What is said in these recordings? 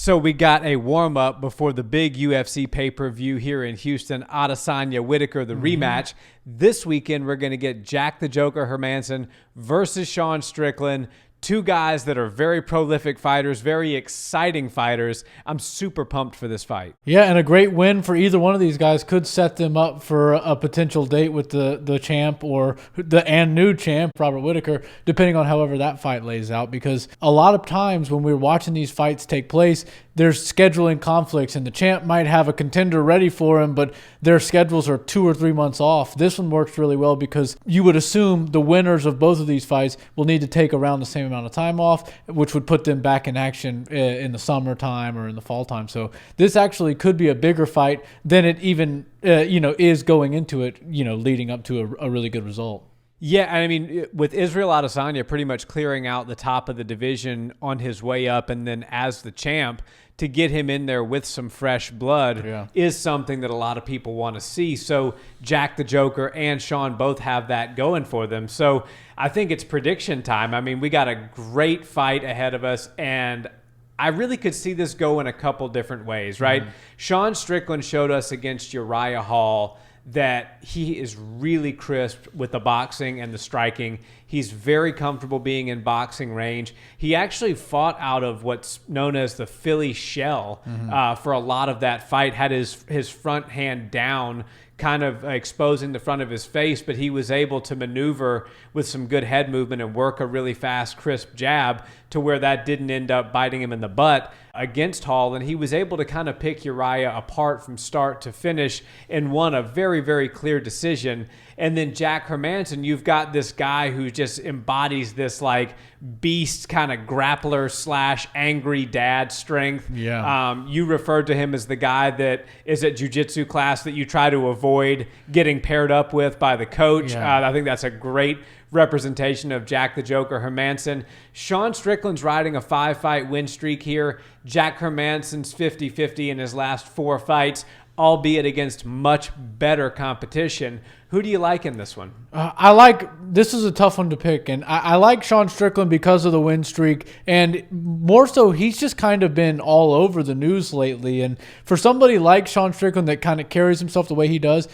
So we got a warm-up before the big UFC pay-per-view here in Houston, Adesanya-Whitaker, the rematch. This weekend, we're going to get Jack the Joker Hermansson versus Sean Strickland. Two guys that are very prolific fighters, very exciting fighters. I'm super pumped for this fight. Yeah, and a great win for either one of these guys could set them up for a potential date with the champ or the new champ, Robert Whitaker, depending on however that fight lays out. Because a lot of times when we're watching these fights take place, there's scheduling conflicts, and the champ might have a contender ready for him, but their schedules are 2 or 3 months off. This one works really well because you would assume the winners of both of these fights will need to take around the same amount of time off, which would put them back in action in the summertime or in the fall time. So this actually could be a bigger fight than it even is going into it, leading up to a really good result. Yeah, I mean, with Israel Adesanya pretty much clearing out the top of the division on his way up, and then as the champ, to get him in there with some fresh blood is something that a lot of people want to see. So Jack the Joker and Sean both have that going for them. So I think it's prediction time. I mean, we got a great fight ahead of us, and I really could see this go in a couple different ways, right? Sean Strickland showed us against Uriah Hall that he is really crisp with the boxing and the striking. He's very comfortable being in boxing range. He actually fought out of what's known as the Philly shell for a lot of that fight, had his front hand down, kind of exposing the front of his face, but he was able to maneuver with some good head movement and work a really fast, crisp jab to where that didn't end up biting him in the butt against Hall. And he was able to kind of pick Uriah apart from start to finish and won a very, very clear decision. And then Jack Hermansson, you've got this guy who just embodies this like beast kind of grappler / angry dad strength. Yeah. You referred to him as the guy that is at jiu-jitsu class that you try to avoid getting paired up with by the coach. Yeah. I think that's a great representation of Jack the Joker Hermansson. Sean Strickland's riding a 5-fight win streak here. Jack Hermansson's 50-50 in his last 4 fights, albeit against much better competition. Who do you like in this one? This is a tough one to pick, and I like Sean Strickland because of the win streak, and more so he's just kind of been all over the news lately. And for somebody like Sean Strickland that kind of carries himself the way he does,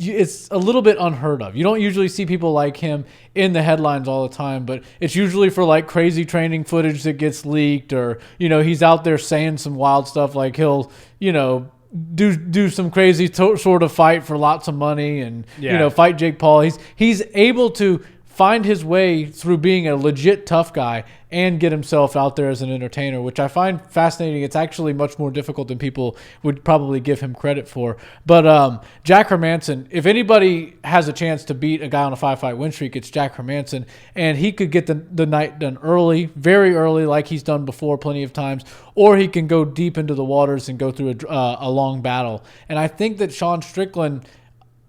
it's a little bit unheard of. You don't usually see people like him in the headlines all the time, but it's usually for like crazy training footage that gets leaked, or he's out there saying some wild stuff, like he'll do some crazy sort of fight for lots of money and fight Jake Paul. He's able to find his way through being a legit tough guy and get himself out there as an entertainer, which I find fascinating. It's actually much more difficult than people would probably give him credit for. But Jack Hermansson, if anybody has a chance to beat a guy on a 5-fight win streak, it's Jack Hermansson. And he could get the night done early, very early, like he's done before plenty of times, or he can go deep into the waters and go through a long battle. And I think that Sean Strickland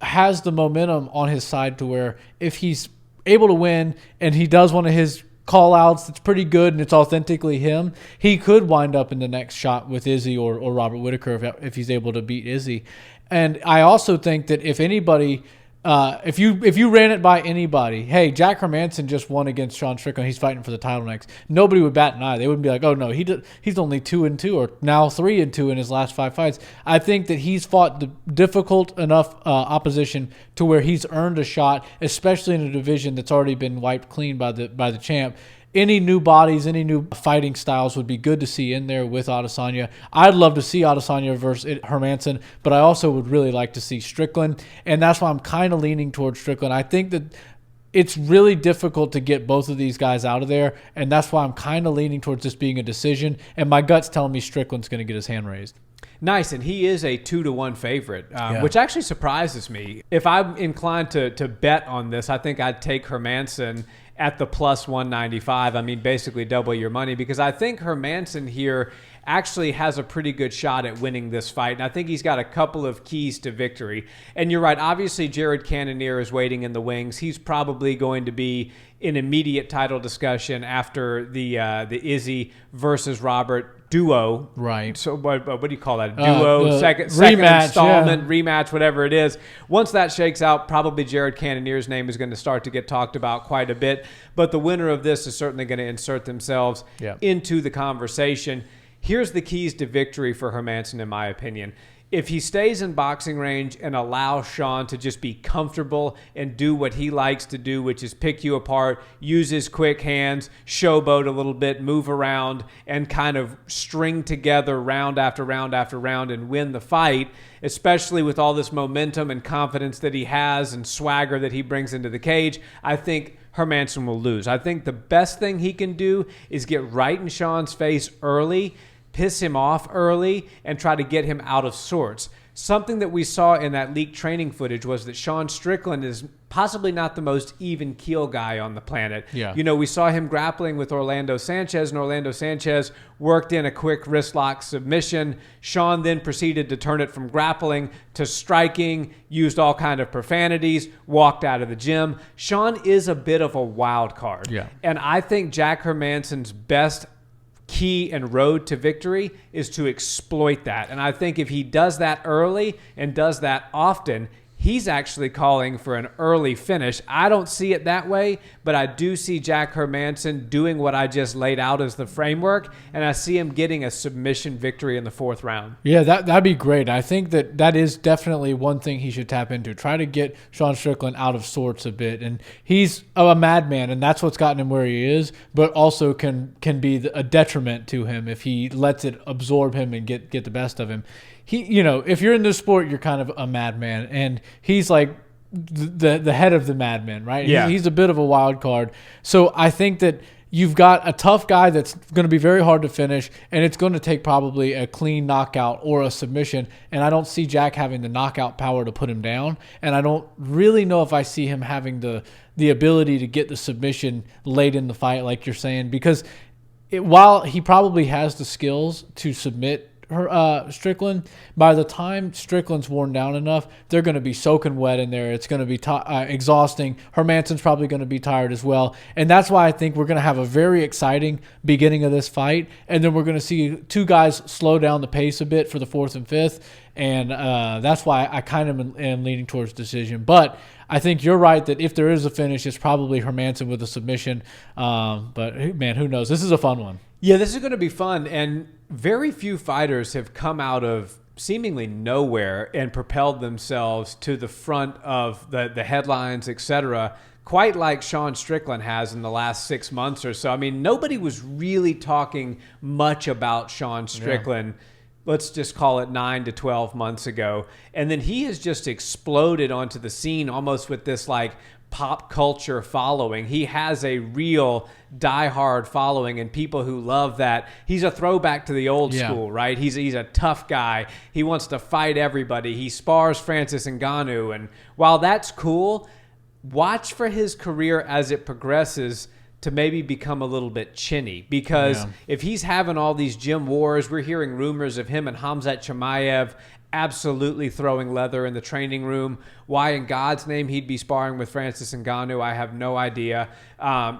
has the momentum on his side to where if he's able to win and he does one of his call outs that's pretty good and it's authentically him, he could wind up in the next shot with Izzy or Robert Whitaker if he's able to beat Izzy. And I also think that if anybody if you ran it by anybody, hey, Jack Hermansson just won against Sean Strickland, he's fighting for the title next, nobody would bat an eye. They wouldn't be like, oh no, he's only 2-2 or now 3-2 in his last 5 fights. I think that he's fought the difficult enough opposition to where he's earned a shot, especially in a division that's already been wiped clean by the champ. Any new bodies, any new fighting styles would be good to see in there with Adesanya. I'd love to see Adesanya versus Hermansson, but I also would really like to see Strickland, and that's why I'm kind of leaning towards Strickland. I think that it's really difficult to get both of these guys out of there, and that's why I'm kind of leaning towards this being a decision, and my gut's telling me Strickland's going to get his hand raised. Nice, and he is a 2-1 favorite, which actually surprises me. If I'm inclined to bet on this, I think I'd take Hermansson at the plus 195. I mean, basically double your money, because I think Hermansson here actually has a pretty good shot at winning this fight. And I think he's got a couple of keys to victory. And you're right, obviously Jared Cannonier is waiting in the wings. He's probably going to be in immediate title discussion after the Izzy versus Robert duo. Right. So what do you call that? Duo, second rematch, installment, rematch, whatever it is. Once that shakes out, probably Jared Cannonier's name is going to start to get talked about quite a bit. But the winner of this is certainly going to insert themselves into the conversation. Here's the keys to victory for Hermansson, in my opinion. If he stays in boxing range and allows Sean to just be comfortable and do what he likes to do, which is pick you apart, use his quick hands, showboat a little bit, move around, and kind of string together round after round after round and win the fight, especially with all this momentum and confidence that he has and swagger that he brings into the cage, I think Hermansson will lose. I think the best thing he can do is get right in Sean's face early, piss him off early, and try to get him out of sorts. Something that we saw in that leaked training footage was that Sean Strickland is possibly not the most even keel guy on the planet. Yeah. You know, we saw him grappling with Orlando Sanchez, and Orlando Sanchez worked in a quick wrist lock submission. Sean then proceeded to turn it from grappling to striking, used all kind of profanities, walked out of the gym. Sean is a bit of a wild card. Yeah. And I think Jack Hermansson's best key and road to victory is to exploit that. And I think if he does that early and does that often, he's actually calling for an early finish. I don't see it that way, but I do see Jack Hermansson doing what I just laid out as the framework, and I see him getting a submission victory in the 4th round. Yeah, that'd be great. I think that is definitely one thing he should tap into. Try to get Sean Strickland out of sorts a bit. And he's a madman, and that's what's gotten him where he is, but also can be a detriment to him if he lets it absorb him and get the best of him. If you're in this sport, you're kind of a madman, and he's like the head of the madmen, right? Yeah. He's a bit of a wild card. So I think that you've got a tough guy that's going to be very hard to finish, and it's going to take probably a clean knockout or a submission, and I don't see Jack having the knockout power to put him down, and I don't really know if I see him having the ability to get the submission late in the fight, like you're saying, because while he probably has the skills to submit Strickland, by the time Strickland's worn down enough, they're going to be soaking wet in there. It's going to be exhausting. Hermansson's probably going to be tired as well. And that's why I think we're going to have a very exciting beginning of this fight. And then we're going to see two guys slow down the pace a bit for the 4th and 5th. And that's why I kind of am leaning towards decision. But I think you're right that if there is a finish, it's probably Hermansson with a submission. But, man, who knows? This is a fun one. Yeah, this is going to be fun, and very few fighters have come out of seemingly nowhere and propelled themselves to the front of the headlines, etc., quite like Sean Strickland has in the last 6 months or so. I mean, nobody was really talking much about Sean Strickland. Yeah. Let's just call it 9 to 12 months ago. And then he has just exploded onto the scene almost with this like pop culture following. He has a real diehard following and people who love that. He's a throwback to the old school, right? He's a tough guy. He wants to fight everybody. He spars Francis Ngannou. And while that's cool, watch for his career as it progresses to maybe become a little bit chinny, because if he's having all these gym wars, we're hearing rumors of him and Khamzat Chimaev absolutely throwing leather in the training room. Why in God's name he'd be sparring with Francis Ngannou, I have no idea.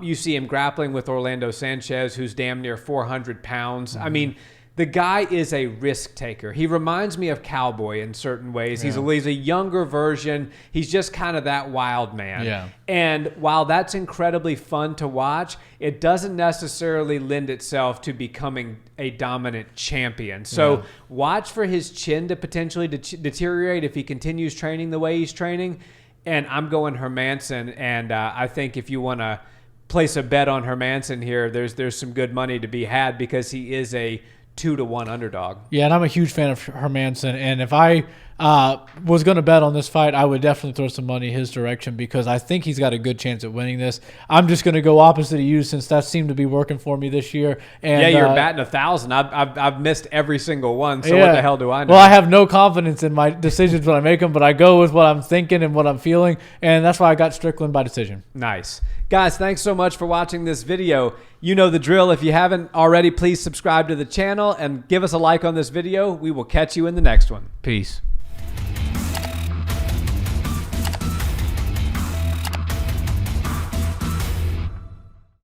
You see him grappling with Orlando Sanchez, who's damn near 400 pounds. I mean, the guy is a risk taker. He reminds me of Cowboy in certain ways. He's a younger version. He's just kind of that wild man. Yeah. And while that's incredibly fun to watch, it doesn't necessarily lend itself to becoming a dominant champion. So watch for his chin to potentially deteriorate if he continues training the way he's training. And I'm going Hermansson. And I think if you want to place a bet on Hermansson here, there's some good money to be had because he is a 2-1 underdog. Yeah, and I'm a huge fan of Hermansson. And if I was going to bet on this fight, I would definitely throw some money his direction because I think he's got a good chance at winning this. I'm just going to go opposite of you since that seemed to be working for me this year. And, yeah, you're batting 1,000. I've missed every single one, so what the hell do I know? Well, I have no confidence in my decisions when I make them, but I go with what I'm thinking and what I'm feeling, and that's why I got Strickland by decision. Nice. Guys, thanks so much for watching this video. You know the drill. If you haven't already, please subscribe to the channel and give us a like on this video. We will catch you in the next one. Peace.